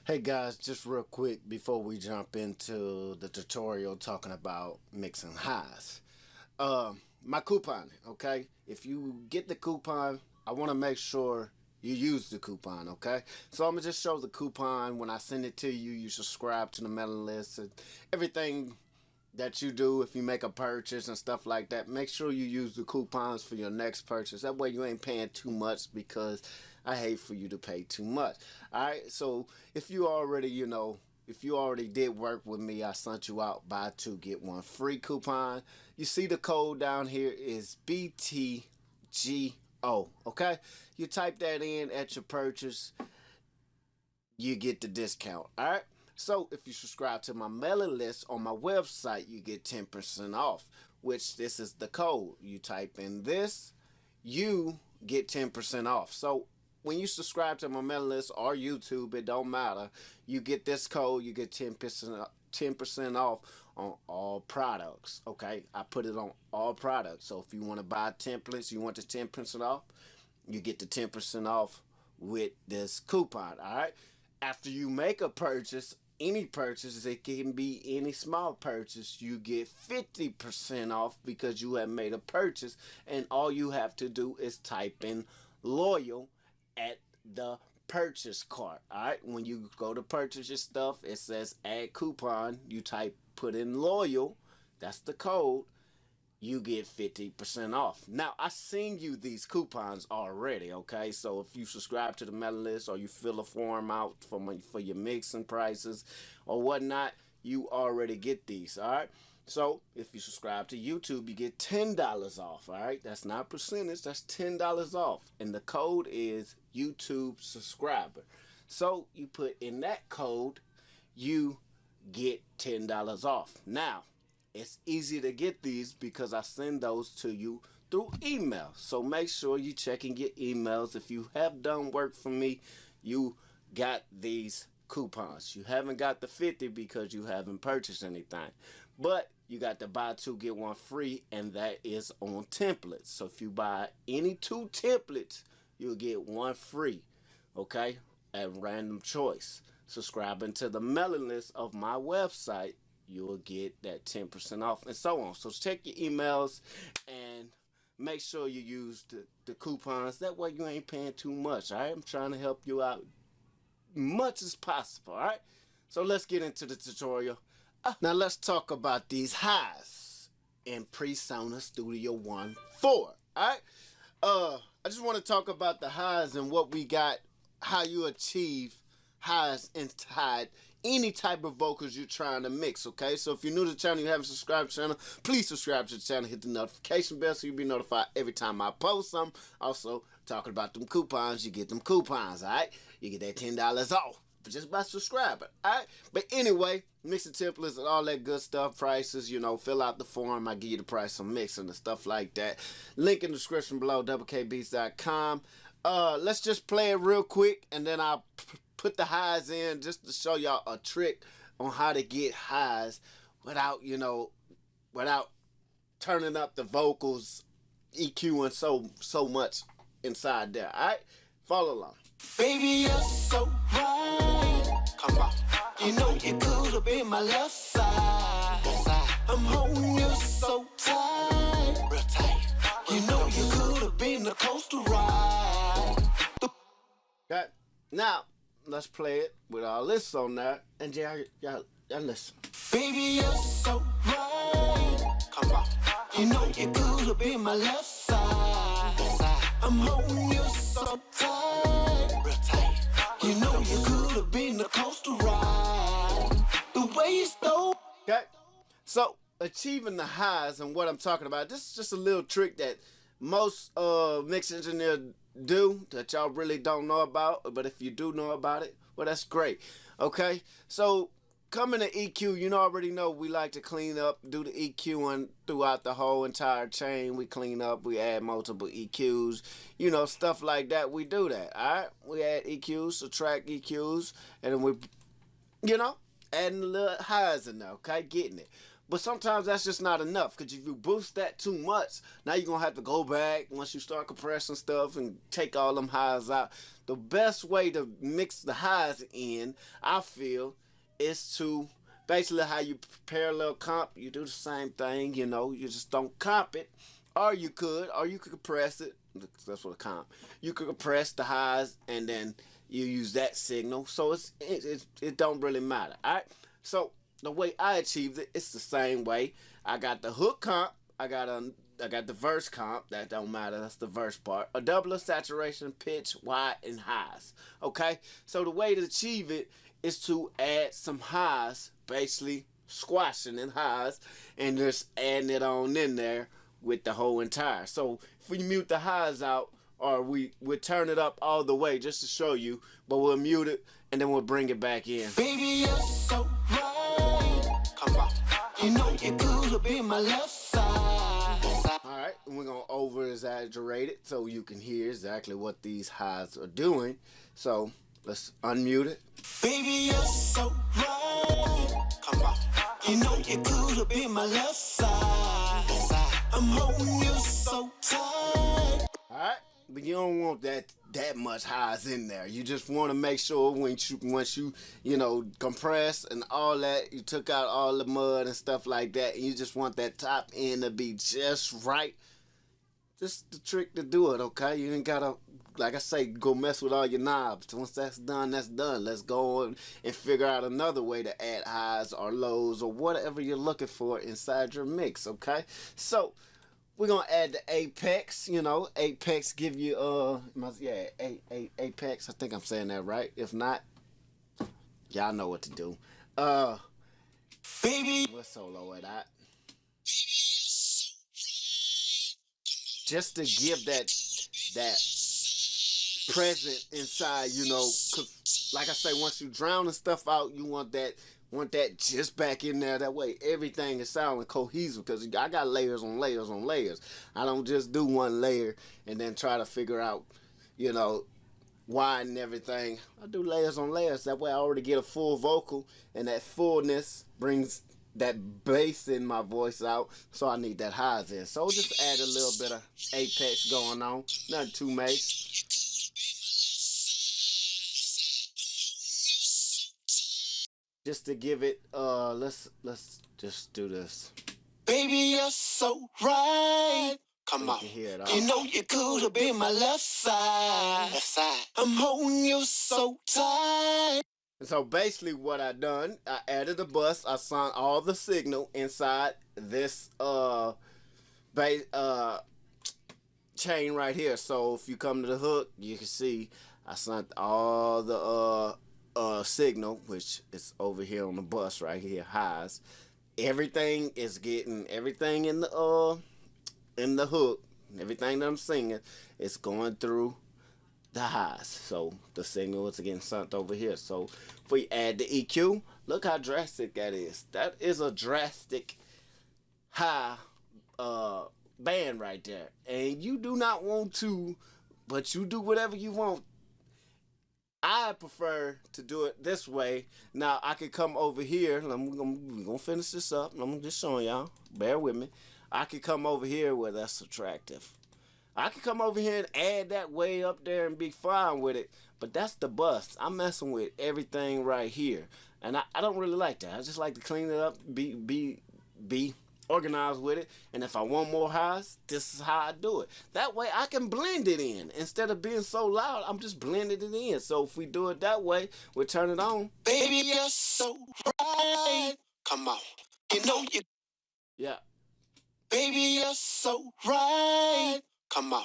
Hey guys, just real quick before we jump into the tutorial talking about mixing highs. My coupon, okay? If you get the coupon, I want to make sure you use the coupon, okay? So I'm gonna just show the coupon when I send it to you. You subscribe to the mailing list and everything that you do. If you make a purchase and stuff like that, make sure you use the coupons for your next purchase. That way you ain't paying too much, because I hate for you to pay too much. Alright, so if you already, if you already did work with me, I sent you out buy two get one free coupon. You see the code down here is BTGO. Okay, you type that in at your purchase, you get the discount. Alright, so if you subscribe to my mailing list on my website, you get 10% off, which this is the code. You type in this, you get 10% off. So when you subscribe to my mailing list or YouTube, it don't matter. You get this code, you get 10% off on all products. Okay, I put it on all products. So if you want to buy templates, you want the 10% off, you get the 10% off with this coupon. All right, after you make a purchase, any purchase, it can be any small purchase, you get 50% off because you have made a purchase, and all you have to do is type in loyal at the purchase cart. Alright, when you go to purchase your stuff, it says add coupon, you put in loyal, that's the code, you get 50% off. Now, I seen you these coupons already, okay? So if you subscribe to the mailing list or you fill a form out for your mixing prices or whatnot, you already get these, all right? So if you subscribe to YouTube, you get $10 off, all right? That's not percentage, that's $10 off. And the code is YouTube subscriber. So you put in that code, you get $10 off. Now, it's easy to get these because I send those to you through email. So make sure you checking your emails. If you have done work for me, you got these coupons. You haven't got the 50 because you haven't purchased anything. But you got the buy two get one free, and that is on templates. So if you buy any 2 templates, you'll get 1 free. Okay? At random choice. Subscribing to the mailing list of my website, you'll get that 10% off, and so on. So check your emails and make sure you use the coupons. That way you ain't paying too much. All right, I'm trying to help you out much as possible. All right, so let's get into the tutorial. Now let's talk about these highs in PreSonus Studio One 4. All right, I just want to talk about the highs and what we got, how you achieve highs inside any type of vocals you're trying to mix, okay? So if you're new to the channel, you haven't subscribed to the channel, please subscribe to the channel, hit the notification bell so you'll be notified every time I post something. Also, talking about them coupons, you get them coupons, alright? You get that $10 off just by subscribing, alright? But anyway, mixing templates and all that good stuff, prices, fill out the form, I give you the price of mixing and stuff like that. Link in the description below, DoubleKBeats.com. Let's just play it real quick, and then I'll put the highs in just to show y'all a trick on how to get highs without, without turning up the vocals, EQing so much inside there. Alright? Follow along. Baby, you're so right. Come on. You know you could have been my left side. I'm holding you so tight. Real tight. You know you could have been the coastal ride. Okay. Now, let's play it with all this on there, and y'all listen. Baby, you're so right. Come on. You know you could have been my left side. I'm holding you so tight. Real tight. You know you could have been the coastal ride. The way you stole. Okay. So, achieving the highs and what I'm talking about, this is just a little trick that most mix engineers do that y'all really don't know about, but if you do know about it, well, that's great. Okay, so coming to EQ, you already know we like to clean up, do the EQing throughout the whole entire chain. We clean up, we add multiple EQs, stuff like that. We do that, all right? We add EQs, subtract EQs, and then we, adding the little highs in there, okay, getting it. But sometimes that's just not enough, because if you boost that too much, now you're going to have to go back once you start compressing stuff and take all them highs out. The best way to mix the highs in, I feel, is to basically how you parallel comp. You do the same thing, you know, you just don't comp it. Or you could compress it. That's what a comp. You could compress the highs and then you use that signal. So it don't really matter. Alright? So the way I achieved it, it's the same way. I got the hook comp, I got the verse comp, that don't matter, that's the verse part. A doubler, saturation, pitch, wide, and highs. Okay? So the way to achieve it is to add some highs, basically squashing in highs, and just adding it on in there with the whole entire. So if we mute the highs out, or we'll turn it up all the way just to show you, but we'll mute it and then we'll bring it back in. Baby, you're so right. Come on. You know you could have been my left side. Alright, and we're going to over exaggerate it so you can hear exactly what these highs are doing. So let's unmute it. Baby, you're so right. Come on. You know you could have been my left side. I'm holding you so tight. Alright, but you don't want that much highs in there. You just want to make sure once you compress and all that, you took out all the mud and stuff like that, and you just want that top end to be just right. Just the trick to do it, okay? You ain't gotta, like I say, go mess with all your knobs. Once that's done, that's done. Let's go on and figure out another way to add highs or lows or whatever you're looking for inside your mix, okay? So we're gonna add the apex. Apex give you apex. I think I'm saying that right. If not, y'all know what to do. Baby, what solo at that? Just to give that present inside, 'cause like I say, once you drown the stuff out, you want that just back in there. That way everything is sounding cohesive, because I got layers on layers on layers. I don't just do one layer and then try to figure out, widen everything. I do layers on layers. That way I already get a full vocal, and that fullness brings that bass in my voice out, so I need that highs in. So just add a little bit of apex going on, nothing too major. Just to give it, let's just do this. Baby, you're so right. Come on. You know you could have been my left side. I'm holding you so tight. So basically what I done, I added a bus, I signed all the signal inside this chain right here. So if you come to the hook, you can see I signed all the signal, which is over here on the bus right here, highs. Everything is getting everything in the hook, everything that I'm singing is going through the highs. So the signal is getting sent over here. So if we add the EQ, look how drastic that is. That is a drastic high band right there. And you do not want to, but you do whatever you want. I prefer to do it this way. Now I could come over here. I'm gonna finish this up. I'm just showing y'all. Bear with me. I could come over here where that's attractive. I could come over here and add that way up there and be fine with it, but that's the bust. I'm messing with everything right here, and I don't really like that. I just like to clean it up, be organized with it, and if I want more highs, this is how I do it. That way I can blend it in. Instead of being so loud, I'm just blending it in. So if we do it that way, we'll turn it on. Baby, you're so right. Come on. You know you. Yeah. Baby, you're so right. Come on.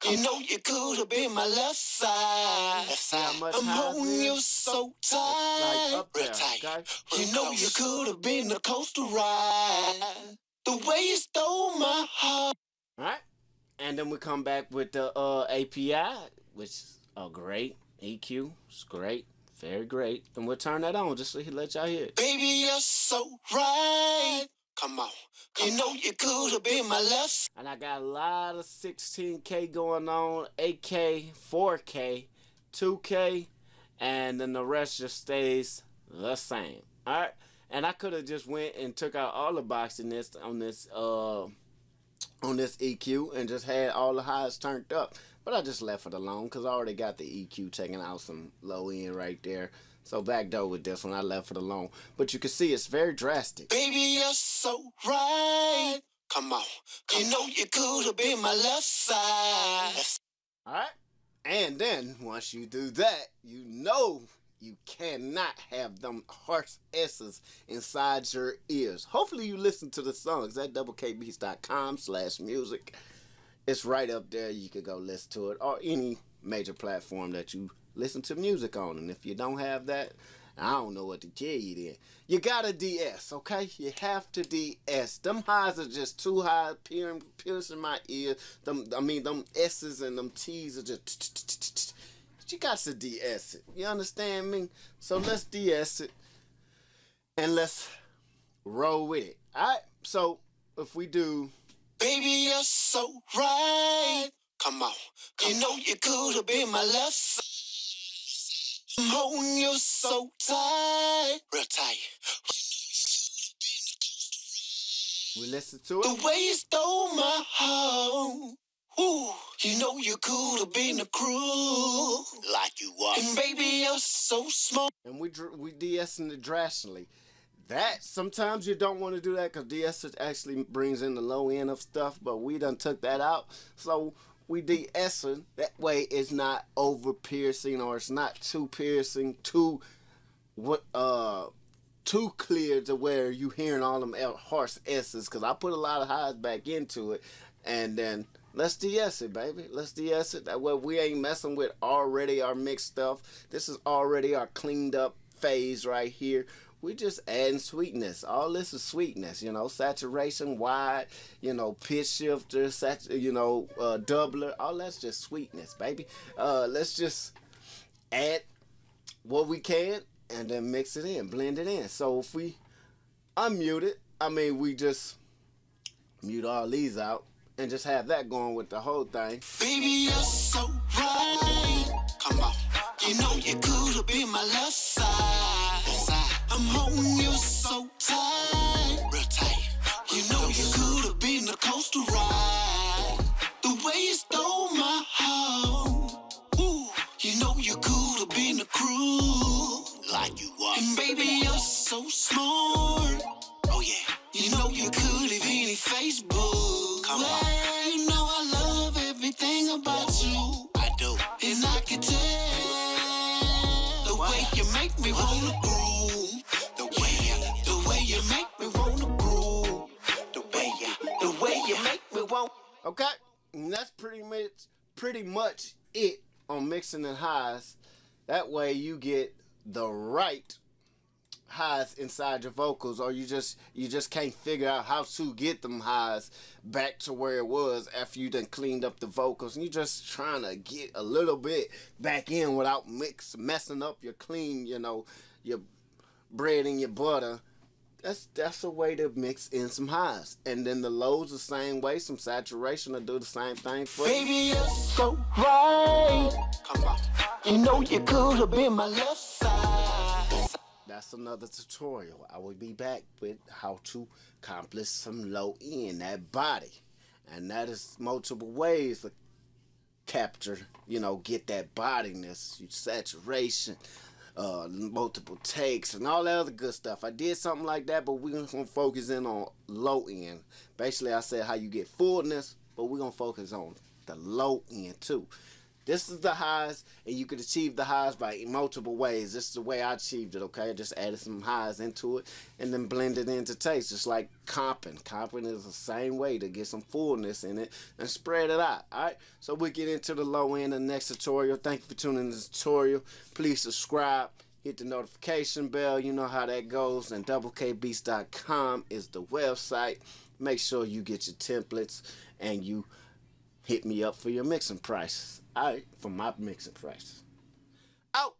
You know you could have been my left side. I'm holding you so tight. Like up there, okay? You know you could have been the coaster ride. The way you stole my heart. Alright. And then we come back with the API, which is great. EQ. It's great. Very great. And we'll turn that on just so he let y'all hear it. Baby, you're so right. Come on. You know you could have been my left. And I got a lot of 16K going on, 8K, 4K, 2K, and then the rest just stays the same. Alright? And I could have just went and took out all the boxing this on this EQ and just had all the highs turned up. But I just left it alone because I already got the EQ taking out some low end right there. So backdoor with this one, I left it alone. But you can see it's very drastic. Baby, you're so right. Come on. You know you could have been my left side. Alright? And then once you do that, you know you cannot have them harsh S's inside your ears. Hopefully you listen to the songs at DoubleKBeats.com/music. It's right up there. You can go listen to it, or any major platform that you listen to music on. And if you don't have that, I don't know what to tell you then. You gotta DS, okay? You have to DS. Them highs are just too high, piercing my ear. Them S's and them T's are just. You got to DS it. You understand me? So let's DS it, and let's roll with it. All right. So if we do. Baby, you're so right. Come on. You know you could have been my left side. I'm holding you so tight. Real tight. We listen to it. The way you stole my heart. Ooh, you know you could have been a crew. Like you are. And baby, you're so smart. And we de-essing it drastically. That, sometimes you don't want to do that because de-ess actually brings in the low end of stuff, but we done took that out. So we de-essing. That way it's not over piercing, or it's not too piercing, too clear to where you hearing all them harsh S's, because I put a lot of highs back into it. And then let's de-ess it, baby. Let's de-ess it. That way we ain't messing with already our mixed stuff. This is already our cleaned up phase right here. We just adding sweetness. All this is sweetness, you know, saturation, wide, you know, pitch shifter, doubler. All that's just sweetness, baby. Let's just add what we can and then mix it in, blend it in. So if we unmute it, we just mute all these out and just have that going with the whole thing. Baby, you're so right. Come on. You know you could have been my left side. I'm holding you so tight. Real tight. You know you could have been the coastal ride. The way you stole my heart. Ooh, you know you could have been a crew. Like you are. And baby, you're so smart. Oh yeah. You know you could have been in Facebook. Come on. You know I love everything about you. I do. And I can tell the way you make me wanna groove. The way you make me wanna groove. The way you make me want. Okay, and that's pretty much it on mixing and highs. That way you get the right highs inside your vocals, or you just can't figure out how to get them highs back to where it was after you done cleaned up the vocals, and you just trying to get a little bit back in without messing up your clean, your bread and your butter. That's a way to mix in some highs. And then the lows the same way, some saturation will do the same thing for you. Baby, you're so right. Come on. You know you could have been my left side. That's another tutorial. I will be back with how to accomplish some low end, that body. And that is multiple ways to capture, get that bodiness, saturation, multiple takes, and all that other good stuff. I did something like that, but we're going to focus in on low end. Basically, I said how you get fullness, but we're going to focus on the low end too. This is the highs, and you could achieve the highs by multiple ways. This is the way I achieved it, okay? I just added some highs into it and then blended it into taste, just like comping. Comping is the same way to get some fullness in it and spread it out, all right? So we'll get into the low end in the next tutorial. Thank you for tuning in to this tutorial. Please subscribe. Hit the notification bell. You know how that goes. And DoubleKBeats.com is the website. Make sure you get your templates and you hit me up for your mixing prices. All right, for my mixing prices. Out.